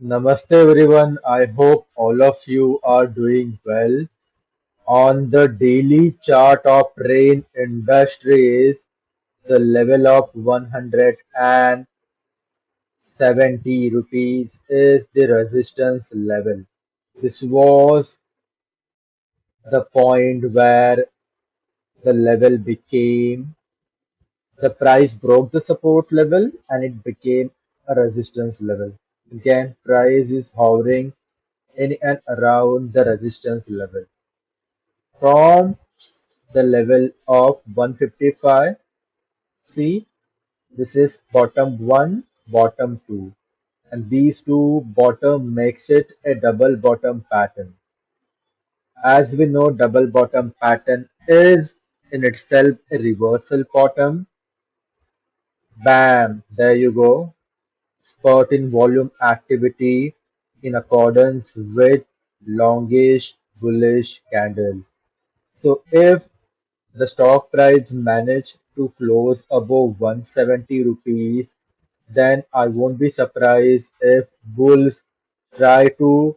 Namaste everyone. I hope all of you are doing well. On the daily chart of rain industries, the level of 170 rupees is the resistance level. This was the point where the level became, the price broke the support level and it became a resistance level. Again, price is hovering in and around the resistance level. From the level of 155, see, this is bottom 1, bottom 2, and these two bottom makes it a double bottom pattern. As we know, double bottom pattern is in itself a reversal bottom. Bam, there you go. Spurt in volume activity in accordance with longish bullish candles. So if the stock price managed to close above 170 rupees, then I won't be surprised if bulls try to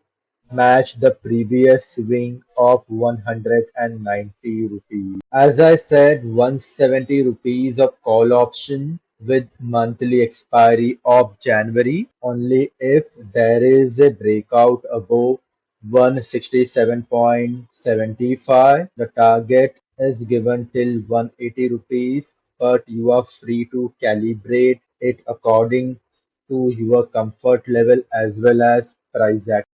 match the previous swing of 190 rupees. As I said, 170 rupees of call option with monthly expiry of January only if there is a breakout above 167.75. The target is given till 180 rupees, but you are free to calibrate it according to your comfort level as well as price action.